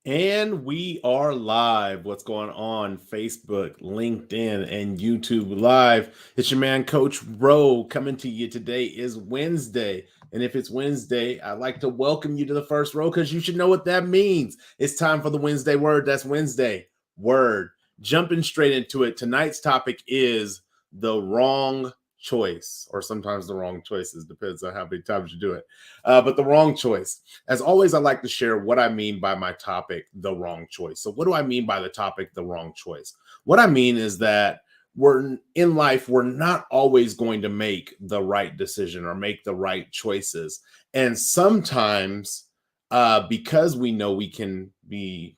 And we are live. What's going on? Facebook, LinkedIn, and YouTube Live. It's your man, Coach Rowe, coming to you. Today is Wednesday. And if it's Wednesday, I'd like to welcome you to the first row because you should know what that means. It's time for the Wednesday word. That's Wednesday word. Jumping straight into it. Tonight's topic is the wrong choice, or sometimes the wrong choices. Depends on how many times you do it. But the wrong choice. As always, I like to share what I mean by my topic, the wrong choice. So, what do I mean by the topic, the wrong choice? What I mean is that we're in life, we're not always going to make the right decision or make the right choices. And sometimes, because we know we can be,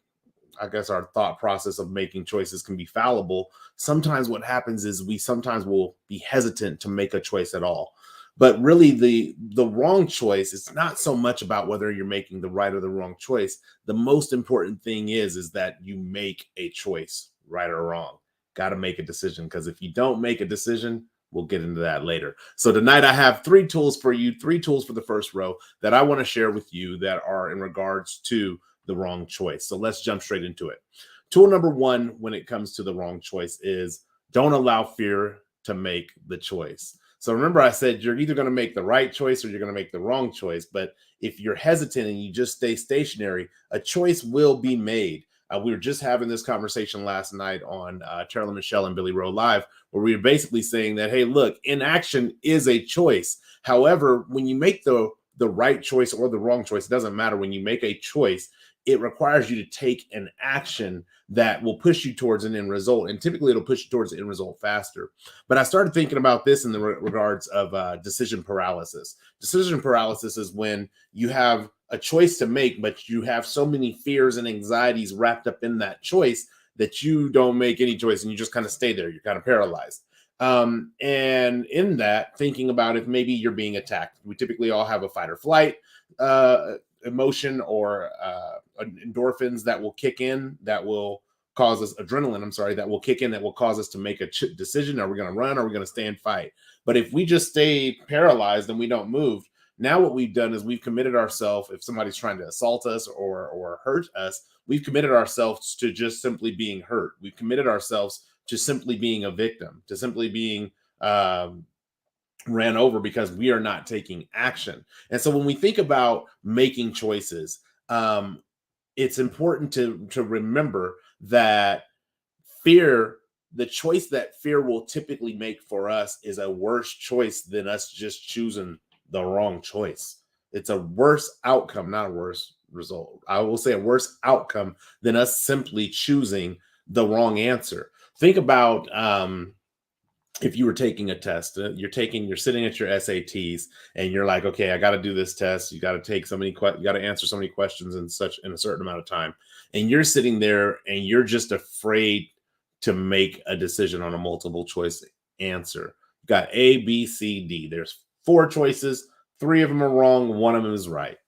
I guess our thought process of making choices can be fallible. Sometimes what happens is we sometimes will be hesitant to make a choice at all. But really the wrong choice is not so much about whether you're making the right or the wrong choice. The most important thing is that you make a choice, right or wrong. Got to make a decision, because if you don't make a decision, we'll get into that later. So tonight I have three tools for you, three tools for the first row that I want to share with you that are in regards to the wrong choice. So let's jump straight into it. Tool number one when it comes to the wrong choice is don't allow fear to make the choice. So remember, I said you're either going to make the right choice or you're going to make the wrong choice. But if you're hesitant and you just stay stationary, a choice will be made. We were just having this conversation last night on Carolyn Michelle and Billy Rowe Live, where we were basically saying that, hey, look, inaction is a choice. However, when you make the right choice or the wrong choice, it doesn't matter. When you make a choice, it requires you to take an action that will push you towards an end result. And typically it'll push you towards the end result faster. But I started thinking about this in the regards of decision paralysis. Decision paralysis is when you have a choice to make, but you have so many fears and anxieties wrapped up in that choice that you don't make any choice and you just kind of stay there. You're kind of paralyzed. And in that, thinking about if maybe you're being attacked, we typically all have a fight or flight emotion or endorphins that will kick in, that will cause us adrenaline. I'm sorry, that will kick in, that will cause us to make a decision. Are we going to run? Or are we going to stay and fight? But if we just stay paralyzed and we don't move, now what we've done is we've committed ourselves. If somebody's trying to assault us or hurt us, we've committed ourselves to just simply being hurt. We've committed ourselves to simply being a victim, to simply being ran over, because we are not taking action. And so when we think about making choices, it's important to remember that fear, the choice that fear will typically make for us, is a worse choice than us just choosing the wrong choice. It's a worse outcome, not a worse result. I will say a worse outcome than us simply choosing the wrong answer. Think about if you were taking a test, you're sitting at your SATs and you're like, okay, I got to do this test. You got to take you got to answer so many questions in a certain amount of time. And you're sitting there and you're just afraid to make a decision on a multiple choice answer. You got A, B, C, D. There's four choices. Three of them are wrong. One of them is right.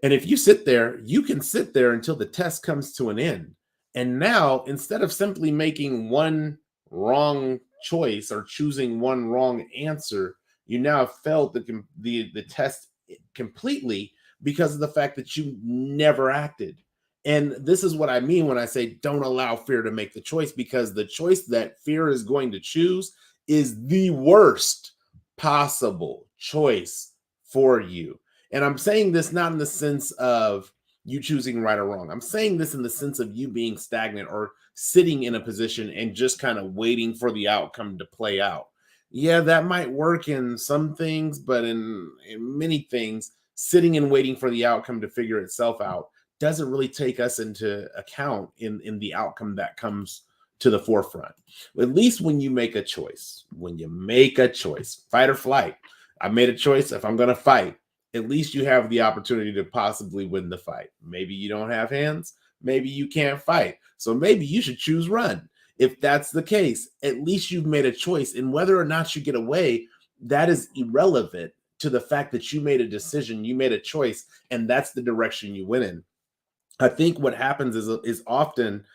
And if you sit there, you can sit there until the test comes to an end. And now, instead of simply making one wrong choice or choosing one wrong answer, you now have failed the test completely because of the fact that you never acted. And this is what I mean when I say don't allow fear to make the choice, because the choice that fear is going to choose is the worst possible choice for you. And I'm saying this not in the sense of you choosing right or wrong. I'm saying this in the sense of you being stagnant or sitting in a position and just kind of waiting for the outcome to play out. Yeah, that might work in some things, but in many things, sitting and waiting for the outcome to figure itself out doesn't really take us into account in the outcome that comes to the forefront. At least when you make a choice, fight or flight. I made a choice. If I'm going to fight, at least you have the opportunity to possibly win the fight. Maybe you don't have hands. Maybe you can't fight. So maybe you should choose run. If that's the case, at least you've made a choice. And whether or not you get away, that is irrelevant to the fact that you made a decision, you made a choice, and that's the direction you went in. I think what happens is often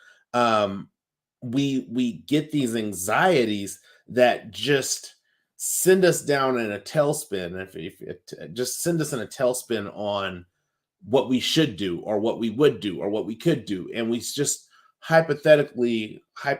we get these anxieties that just send us down in a tailspin. If just send us in a tailspin on what we should do or what we would do or what we could do. And we just hypothetically, I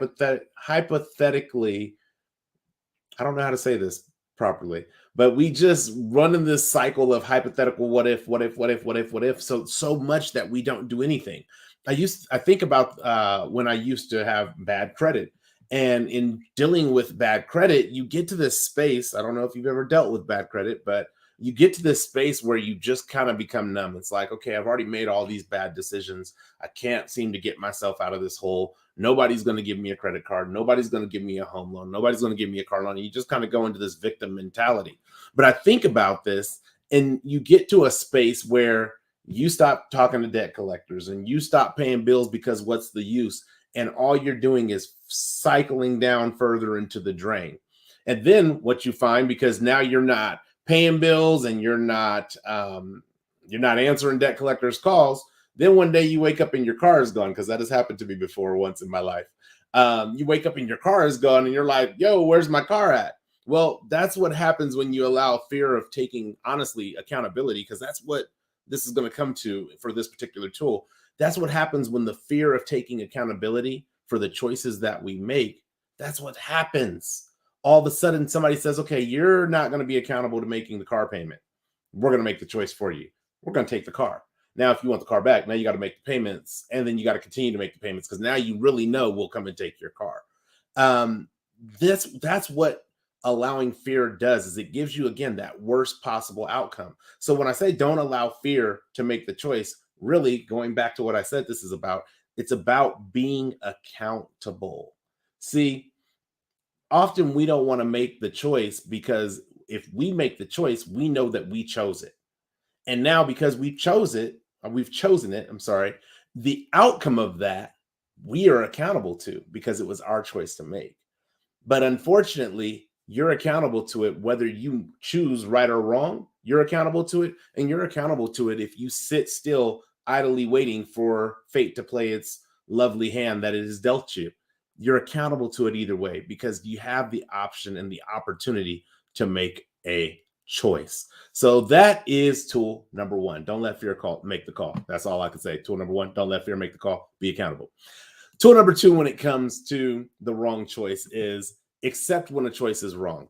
don't know how to say this properly, but we just run in this cycle of hypothetical what if, what if, what if, what if, what if, so much that we don't do anything. I think about when I used to have bad credit. And in dealing with bad credit, you get to this space. I don't know if you've ever dealt with bad credit, but you get to this space where you just kind of become numb. It's like, okay, I've already made all these bad decisions. I can't seem to get myself out of this hole. Nobody's going to give me a credit card. Nobody's going to give me a home loan. Nobody's going to give me a car loan. And you just kind of go into this victim mentality. But I think about this, and you get to a space where you stop talking to debt collectors and you stop paying bills because what's the use? And all you're doing is cycling down further into the drain. And then what you find, because now you're not paying bills and you're not answering debt collectors' calls. Then one day you wake up and your car is gone, because that has happened to me before once in my life. You wake up and your car is gone and you're like, yo, where's my car at? Well, that's what happens when you allow fear of taking, honestly, accountability, because that's what this is going to come to for this particular tool. That's what happens when the fear of taking accountability for the choices that we make, that's what happens. All of a sudden, somebody says, okay, you're not going to be accountable to making the car payment. We're going to make the choice for you. We're going to take the car. Now, if you want the car back, now you got to make the payments, and then you got to continue to make the payments, because now you really know we'll come and take your car. That's what allowing fear does, is it gives you, again, that worst possible outcome. So when I say don't allow fear to make the choice, really going back to what I said, this is about, it's about being accountable. See, often we don't want to make the choice, because if we make the choice, we know that we chose it. And now, because we've chosen it, I'm sorry, the outcome of that, we are accountable to, because it was our choice to make. But unfortunately, you're accountable to it whether you choose right or wrong. You're accountable to it, and you're accountable to it if you sit still, idly waiting for fate to play its lovely hand that it has dealt you. You're accountable to it either way, because you have the option and the opportunity to make a choice. So that is tool number one. Don't let fear make the call. That's all I can say. Tool number one, don't let fear make the call. Be accountable. Tool number two, when it comes to the wrong choice, is accept when a choice is wrong.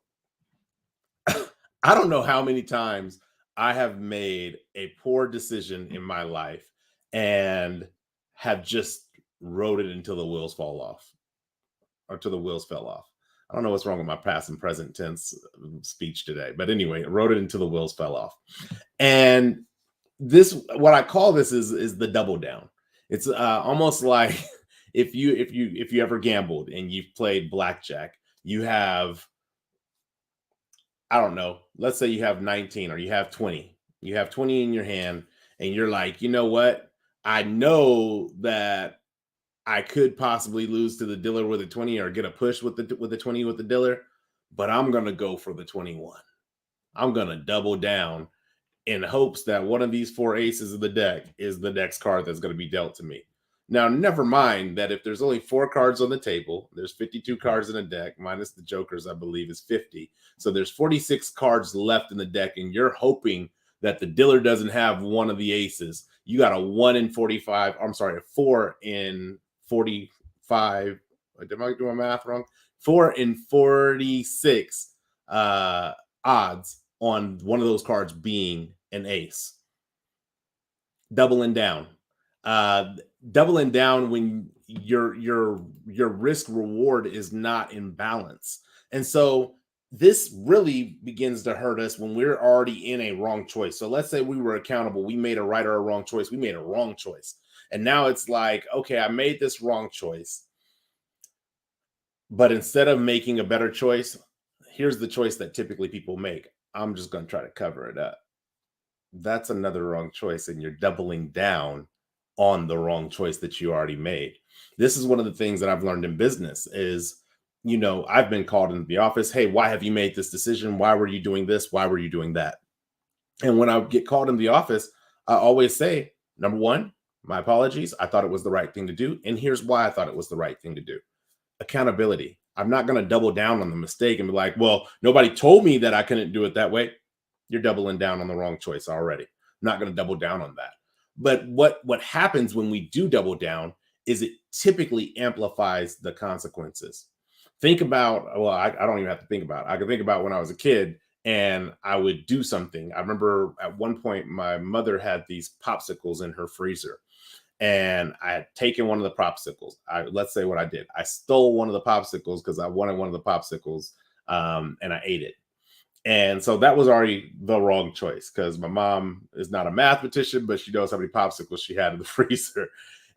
I don't know how many times I have made a poor decision in my life and have just rode it until the wheels fall off, or till the wheels fell off. I don't know what's wrong with my past and present tense speech today, but anyway, I wrote it until the wheels fell off. And this, what I call this, is the double down. It's almost like if you ever gambled and you've played blackjack, you have, I don't know, let's say you have 19 or you have 20. You have 20 in your hand, and you're like, you know what? I know that I could possibly lose to the dealer with a 20, or get a push with the 20 with the dealer, but I'm going to go for the 21. I'm going to double down in hopes that one of these four aces of the deck is the next card that's going to be dealt to me. Now, never mind that if there's only 4 cards on the table, there's 52 cards in a deck, minus the jokers, I believe, is 50. So there's 46 cards left in the deck, and you're hoping that the dealer doesn't have one of the aces. You got a 1 in 45, I'm sorry, a 4 in 45. Am I doing my math wrong? 4 in 46 odds on one of those cards being an ace. Doubling down. Doubling down when your risk reward is not in balance. And so this really begins to hurt us when we're already in a wrong choice. So let's say we were accountable, we made a right or a wrong choice. We made a wrong choice. And now it's like, okay, I made this wrong choice, but instead of making a better choice, here's the choice that typically people make. I'm just going to try to cover it up. That's another wrong choice, and you're doubling down on the wrong choice that you already made. This is one of the things that I've learned in business is, I've been called into the office. Hey, why have you made this decision? Why were you doing this? Why were you doing that? And when I get called in the office, I always say, number one, my apologies. I thought it was the right thing to do. And here's why I thought it was the right thing to do. Accountability. I'm not going to double down on the mistake and be like, well, nobody told me that I couldn't do it that way. You're doubling down on the wrong choice already. I'm not going to double down on that. But what happens when we do double down is it typically amplifies the consequences. Think about, well, I don't even have to think about it. I can think about when I was a kid and I would do something. I remember at one point my mother had these popsicles in her freezer, and I had taken one of the popsicles. Let's say what I did. I stole one of the popsicles because I wanted one of the popsicles, and I ate it. And so that was already the wrong choice because my mom is not a mathematician, but she knows how many popsicles she had in the freezer.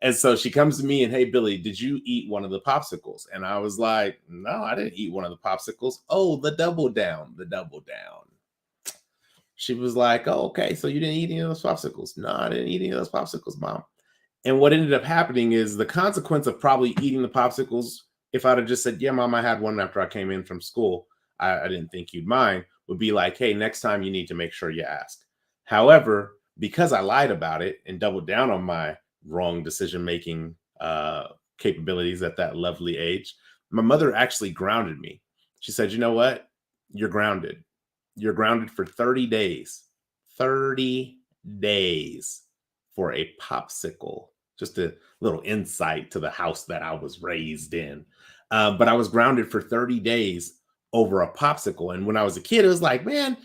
And so she comes to me and, hey, Billy, did you eat one of the popsicles? And I was like, no, I didn't eat one of the popsicles. Oh, the double down, the double down. She was like, oh, okay. So you didn't eat any of those popsicles? No, I didn't eat any of those popsicles, mom. And what ended up happening is the consequence of probably eating the popsicles, if I'd have just said, yeah, mom, I had one after I came in from school, I didn't think you'd mind, would be like, hey, next time you need to make sure you ask. However, because I lied about it and doubled down on my wrong decision making capabilities at that lovely age, my mother actually grounded me. She said, you know what? You're grounded. You're grounded for 30 days. 30 days for a popsicle. Just a little insight to the house that I was raised in. But I was grounded for 30 days over a popsicle. And when I was a kid, it was like, man,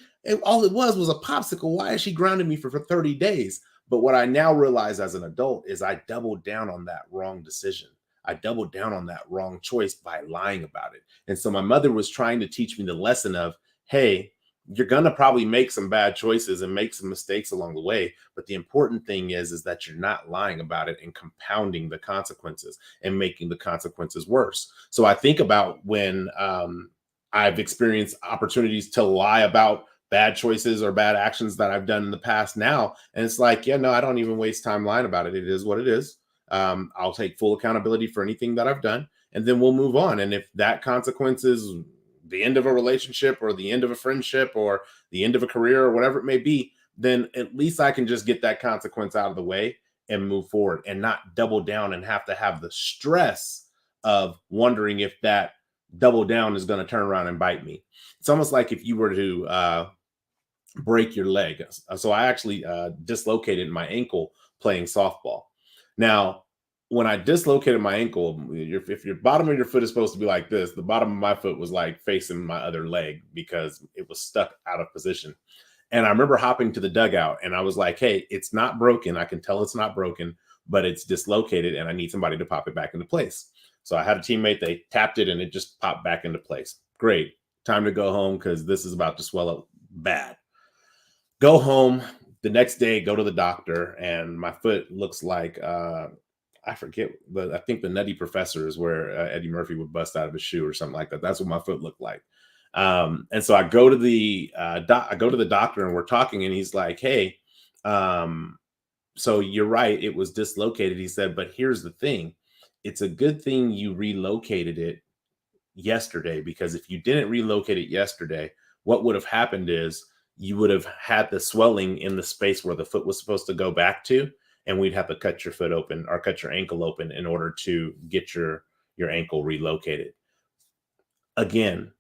all it was a popsicle. Why is she grounding me for 30 days? But what I now realize as an adult is I doubled down on that wrong decision. I doubled down on that wrong choice by lying about it. And so my mother was trying to teach me the lesson of, hey, you're going to probably make some bad choices and make some mistakes along the way, but the important thing is that you're not lying about it and compounding the consequences and making the consequences worse. So I think about when I've experienced opportunities to lie about bad choices or bad actions that I've done in the past now, and it's like, yeah, no, I don't even waste time lying about it. It is what it is. I'll take full accountability for anything that I've done, and then we'll move on. And if that consequence is the end of a relationship or the end of a friendship or the end of a career or whatever it may be, then at least I can just get that consequence out of the way and move forward and not double down and have to have the stress of wondering if that double down is going to turn around and bite me. It's almost like if you were to break your leg. So I actually dislocated my ankle playing softball. Now, when I dislocated my ankle, if your bottom of your foot is supposed to be like this, the bottom of my foot was like facing my other leg because it was stuck out of position. And I remember hopping to the dugout and I was like, hey, it's not broken. I can tell it's not broken, but it's dislocated and I need somebody to pop it back into place. So I had a teammate, they tapped it and it just popped back into place. Great. Time to go home because this is about to swell up bad. Go home the next day, go to the doctor, and my foot looks like I forget, but I think the Nutty Professor is where Eddie Murphy would bust out of his shoe or something like that. That's what my foot looked like. And so I go to the doctor, and we're talking, and he's like, "Hey, so you're right, it was dislocated." He said, "But here's the thing: it's a good thing you relocated it yesterday because if you didn't relocate it yesterday, what would have happened is you would have had the swelling in the space where the foot was supposed to go back to, and we'd have to cut your foot open or cut your ankle open in order to get your ankle relocated." Again,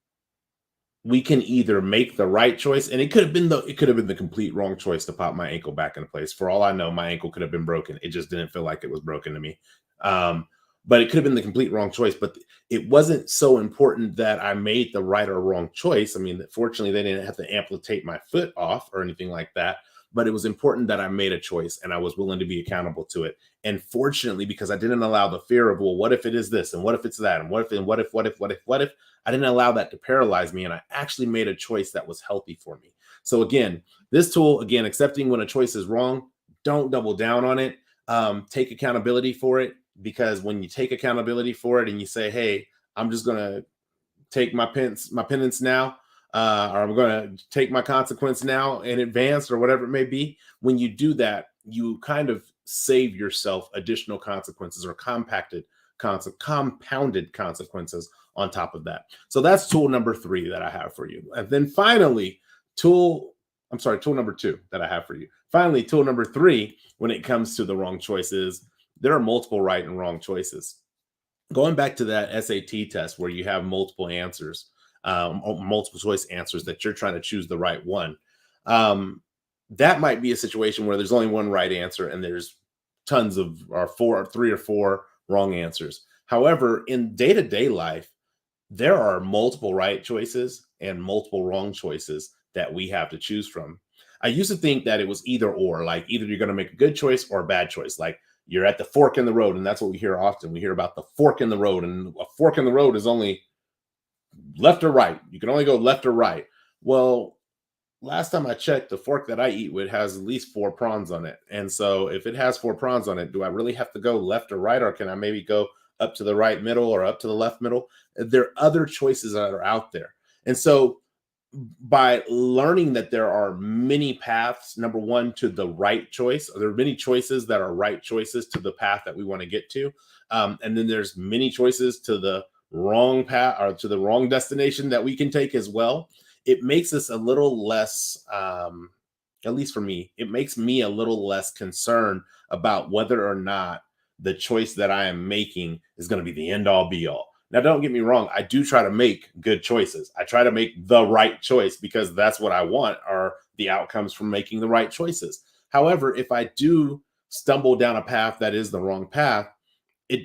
we can either make the right choice, and it could have been the complete wrong choice to pop my ankle back into place. For all I know, my ankle could have been broken. It just didn't feel like it was broken to me. Um, but it could have been the complete wrong choice. But it wasn't so important that I made the right or wrong choice. I mean, fortunately, they didn't have to amputate my foot off or anything like that. But it was important that I made a choice and I was willing to be accountable to it. And fortunately, because I didn't allow the fear of, well, what if it is this? And what if it's that? And what if, and what if, I didn't allow that to paralyze me. And I actually made a choice that was healthy for me. So again, this tool, again, accepting when a choice is wrong, don't double down on it. Take accountability for it, because when you take accountability for it and you say, hey, I'm just going to take my penance now, or I'm going to take my consequence now in advance or whatever it may be. When you do that, you kind of save yourself additional consequences or compounded consequences on top of that. So that's tool number 3 that I have for you. And then finally, tool number 2 that I have for you. Finally, tool number 3, when it comes to the wrong choices, there are multiple right and wrong choices. Going back to that SAT test where you have multiple answers, multiple choice answers that you're trying to choose the right one. that might be a situation where there's only one right answer and there's tons of or four, three or four wrong answers. However, in day-to-day life, there are multiple right choices and multiple wrong choices that we have to choose from. I used to think that it was either or, like either you're going to make a good choice or a bad choice. Like you're at the fork in the road, and that's what we hear often. We hear about the fork in the road, and a fork in the road is only left or right. You can only go left or right. Well, last time I checked, the fork that I eat with has at least four prongs on it. And so if it has four prongs on it, do I really have to go left or right? Or can I maybe go up to the right middle or up to the left middle? There are other choices that are out there. And so by learning that there are many paths, number one, to the right choice, there are many choices that are right choices to the path that we want to get to. And then there's many choices to the wrong path or to the wrong destination that we can take as well. It makes us a little less, at least for me, it makes me a little less concerned about whether or not the choice that I am making is going to be the end all be all. Now, don't get me wrong. I do try to make good choices. I try to make the right choice because that's what I want are the outcomes from making the right choices. However, if I do stumble down a path that is the wrong path, it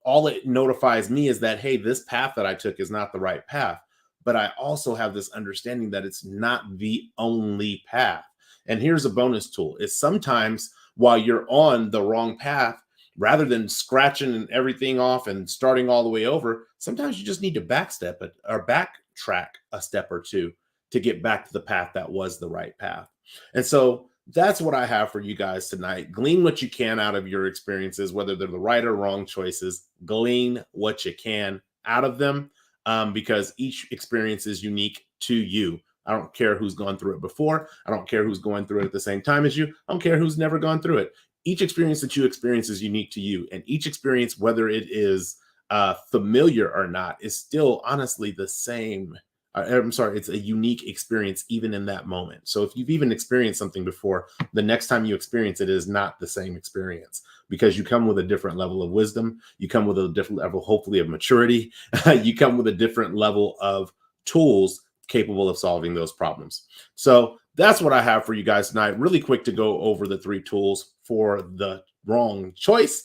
all it notifies me is that, hey, this path that I took is not the right path. But I also have this understanding that it's not the only path. And here's a bonus tool is sometimes while you're on the wrong path, rather than scratching everything off and starting all the way over, sometimes you just need to backstep it or backtrack a step or two to get back to the path that was the right path. And so that's what I have for you guys tonight. Glean what you can out of your experiences, whether they're the right or wrong choices. Glean what you can out of them because each experience is unique to you. I don't care who's gone through it before. I don't care who's going through it at the same time as you. I don't care who's never gone through it. Each experience that you experience is unique to you. And each experience, whether it is familiar or not, is still honestly the same. I'm sorry, it's a unique experience even in that moment. So if you've even experienced something before, the next time you experience it is not the same experience because you come with a different level of wisdom. You come with a different level, hopefully, of maturity. You come with a different level of tools capable of solving those problems. So that's what I have for you guys tonight. Really quick to go over the three tools for the wrong choice.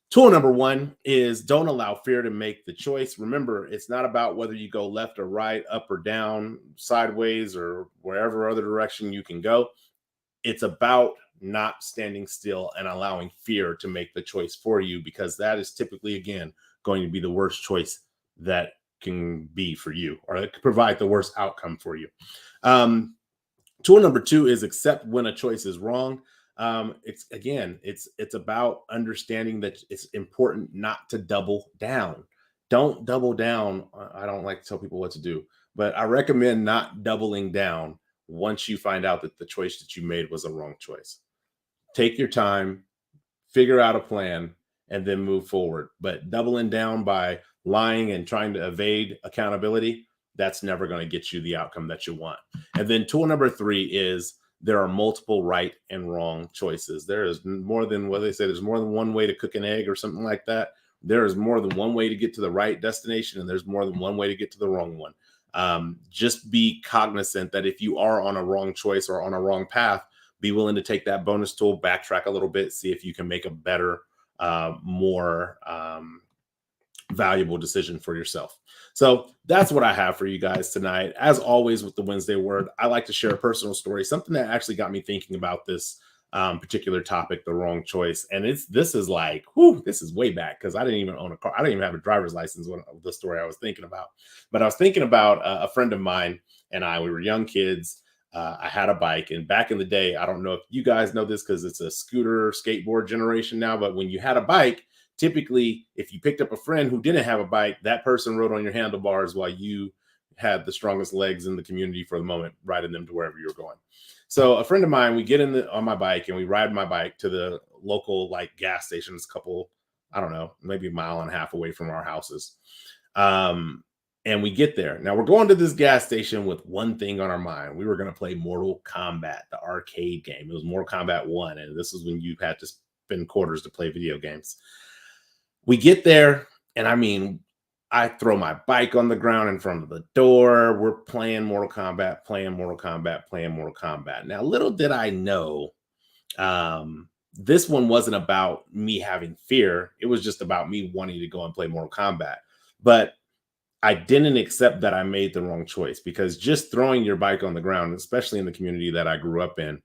Tool number one is don't allow fear to make the choice. Remember, it's not about whether you go left or right, up or down, sideways, or wherever other direction you can go. It's about not standing still and allowing fear to make the choice for you, because that is typically, again, going to be the worst choice that can be for you, or it could provide the worst outcome for you. Tool number two is accept when a choice is wrong. It's about understanding that it's important not to double down. Don't double down. I don't like to tell people what to do, but I recommend not doubling down once you find out that the choice that you made was a wrong choice. Take your time, figure out a plan, and then move forward. But doubling down by lying and trying to evade accountability, that's never going to get you the outcome that you want. And then tool number three is there are multiple right and wrong choices. There is more than what they say, there's more than one way to cook an egg or something like that. There is more than one way to get to the right destination, and there's more than one way to get to the wrong one. Just be cognizant that if you are on a wrong choice or on a wrong path, be willing to take that bonus tool, backtrack a little bit, see if you can make a better, more valuable decision for yourself. So that's what I have for you guys tonight. As always, with the Wednesday Word, I like to share a personal story, something that actually got me thinking about this particular topic, the wrong choice. And this is like, whew, this is way back because I didn't even own a car. I didn't even have a driver's license when the story I was thinking about. But I was thinking about a friend of mine and we were young kids. I had a bike, and back in the day, I don't know if you guys know this because it's a scooter skateboard generation now, but when you had a bike, typically, if you picked up a friend who didn't have a bike, that person rode on your handlebars while you had the strongest legs in the community for the moment, riding them to wherever you were going. So a friend of mine, we get on my bike and we ride my bike to the local like gas stations, a couple, I don't know, maybe a mile and a half away from our houses. And we get there. Now we're going to this gas station with one thing on our mind. We were going to play Mortal Kombat, the arcade game. It was Mortal Kombat 1. And this is when you had to spend quarters to play video games. We get there, and I mean, I throw my bike on the ground in front of the door. We're playing Mortal Kombat, playing Mortal Kombat, playing Mortal Kombat. Now, little did I know, this one wasn't about me having fear. It was just about me wanting to go and play Mortal Kombat. But I didn't accept that I made the wrong choice, because just throwing your bike on the ground, especially in the community that I grew up in,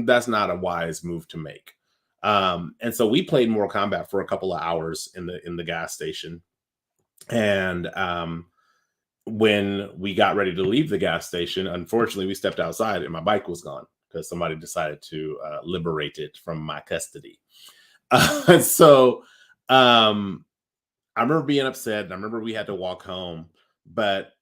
that's not a wise move to make. And so we played Mortal Kombat for a couple of hours in the gas station. And when we got ready to leave the gas station, unfortunately, we stepped outside and my bike was gone because somebody decided to liberate it from my custody. So I remember being upset. And I remember we had to walk home. But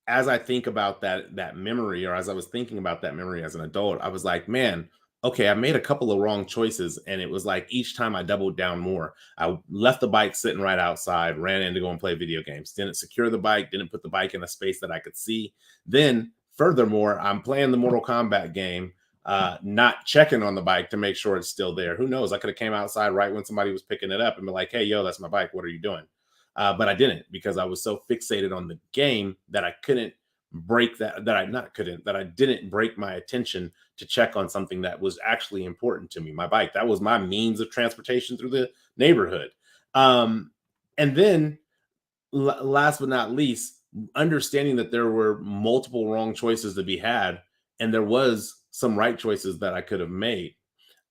as I think about that memory, or as I was thinking about that memory as an adult, I was like, man, okay, I made a couple of wrong choices, and it was like each time I doubled down more. I left the bike sitting right outside, ran in to go and play video games, didn't secure the bike, didn't put the bike in a space that I could see. Then, furthermore, I'm playing the Mortal Kombat game, not checking on the bike to make sure it's still there. Who knows? I could have came outside right when somebody was picking it up and be like, hey, yo, that's my bike. What are you doing? But I didn't, because I was so fixated on the game that I couldn't break that I didn't break my attention to check on something that was actually important to me, my bike. That was my means of transportation through the neighborhood. And then last but not least, understanding that there were multiple wrong choices to be had, and there was some right choices that I could have made.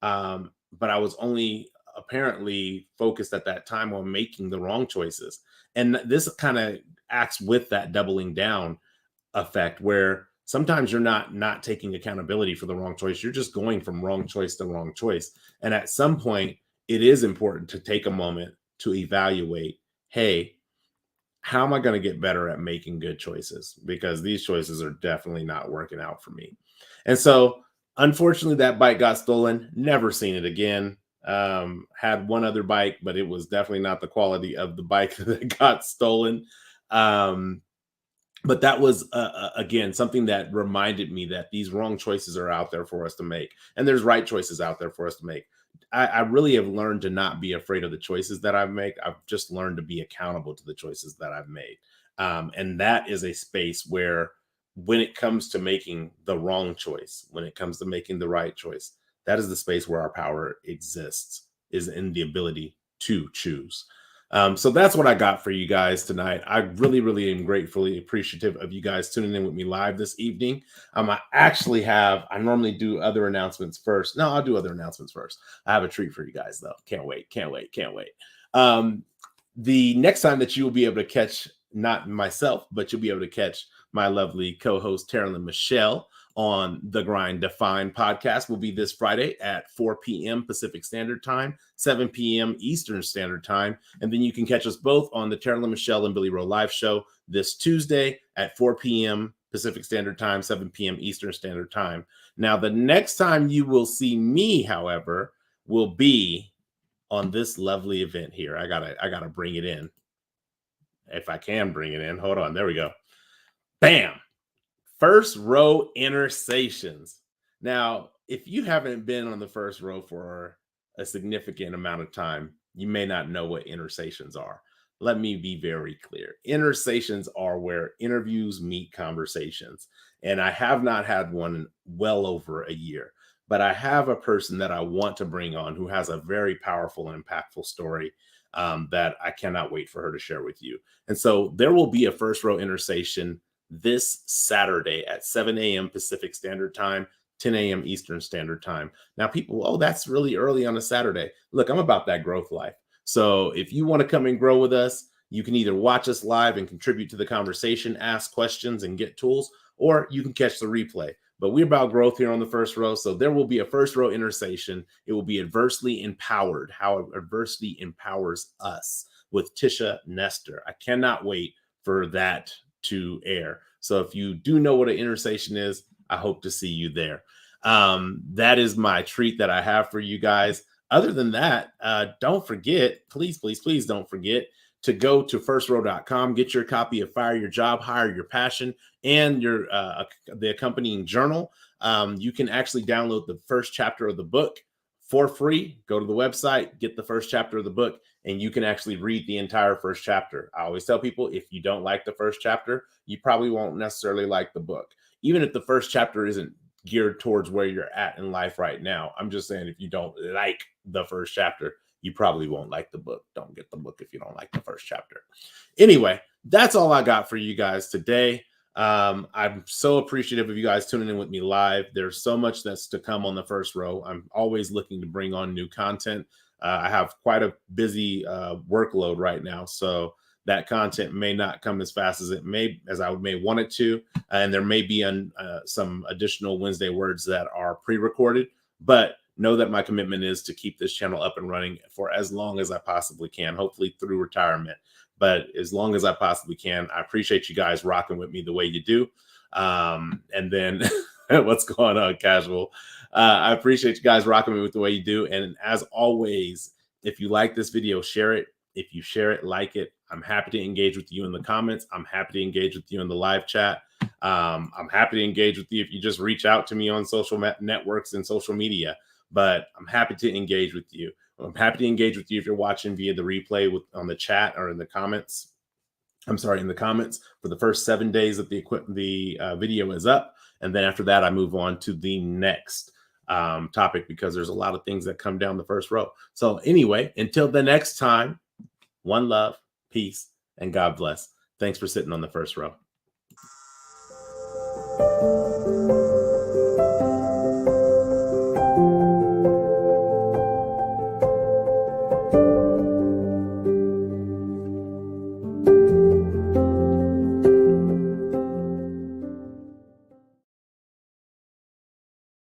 But I was only apparently focused at that time on making the wrong choices. And this kind of acts with that doubling down effect, where sometimes you're not taking accountability for the wrong choice. You're just going from wrong choice to wrong choice. And at some point, it is important to take a moment to evaluate, hey, how am I going to get better at making good choices? Because these choices are definitely not working out for me. And so, unfortunately, that bike got stolen. Never seen it again. Had one other bike, but it was definitely not the quality of the bike that got stolen. But that was again something that reminded me that these wrong choices are out there for us to make, and there's right choices out there for us to make. I really have learned to not be afraid of the choices that I make. I've just learned to be accountable to the choices that I've made. And that is a space where, when it comes to making the wrong choice, when it comes to making the right choice, that is the space where our power exists, is in the ability to choose. So that's what I got for you guys tonight. I really, really am gratefully appreciative of you guys tuning in with me live this evening. I normally do other announcements first. No, I'll do other announcements first. I have a treat for you guys, though. Can't wait. The next time that you will be able to catch, not myself, but you'll be able to catch my lovely co-host, Carolyn Michelle, on the Grind Define podcast will be this Friday at 4 p.m. Pacific Standard Time, 7 p.m. Eastern Standard Time. And then you can catch us both on the Carolyn Michelle and Billy Rowe live show this Tuesday at 4 p.m. Pacific Standard Time, 7 p.m. Eastern Standard Time. Now, the next time you will see me, however, will be on this lovely event here. I gotta bring it in. If I can bring it in. Hold on. There we go. Bam. First row intersations. Now, if you haven't been on the first row for a significant amount of time, you may not know what intersations are. Let me be very clear. Intersations are where interviews meet conversations. And I have not had one well over a year, but I have a person that I want to bring on who has a very powerful and impactful story that I cannot wait for her to share with you. And so there will be a first row intersation this Saturday at 7 a.m. Pacific Standard Time, 10 a.m. Eastern Standard Time. Now, people, oh, that's really early on a Saturday. Look, I'm about that growth life. So if you want to come and grow with us, you can either watch us live and contribute to the conversation, ask questions, and get tools, or you can catch the replay. But we're about growth here on the first row. So there will be a first row intersation. It will be Adversely Empowered, how adversity empowers us, with Tisha Nestor. I cannot wait for that to air. So if you do know what an intersation is, I hope to see you there. That is my treat that I have for you guys. Other than that, don't forget, please don't forget to go to firstrow.com, get your copy of Fire Your Job, Hire Your Passion, and the accompanying journal. You can actually download the first chapter of the book for free. Go to the website, get the first chapter of the book, and you can actually read the entire first chapter. I always tell people, if you don't like the first chapter, you probably won't necessarily like the book. Even if the first chapter isn't geared towards where you're at in life right now. I'm just saying, if you don't like the first chapter, you probably won't like the book. Don't get the book if you don't like the first chapter. Anyway, that's all I got for you guys today. I'm so appreciative of you guys tuning in with me live. There's so much that's to come on the first row. I'm always looking to bring on new content. I have quite a busy workload right now, so that content may not come as fast as I may want it to, and there may be some additional Wednesday words that are pre-recorded. But know that my commitment is to keep this channel up and running for as long as I possibly can, hopefully through retirement. But as long as I possibly can. I appreciate you guys rocking with me the way you do. And then what's going on, Casual? I appreciate you guys rocking me with the way you do. And as always, if you like this video, share it. If you share it, like it. I'm happy to engage with you in the comments. I'm happy to engage with you in the live chat. I'm happy to engage with you if you just reach out to me on social networks and social media. But I'm happy to engage with you. I'm happy to engage with you if you're watching via the replay on the chat or in the comments. I'm sorry, in the comments for the first 7 days that the video is up. And then after that, I move on to the next topic, because there's a lot of things that come down the first row. So anyway, until the next time, one love, peace, and God bless. Thanks for sitting on the first row.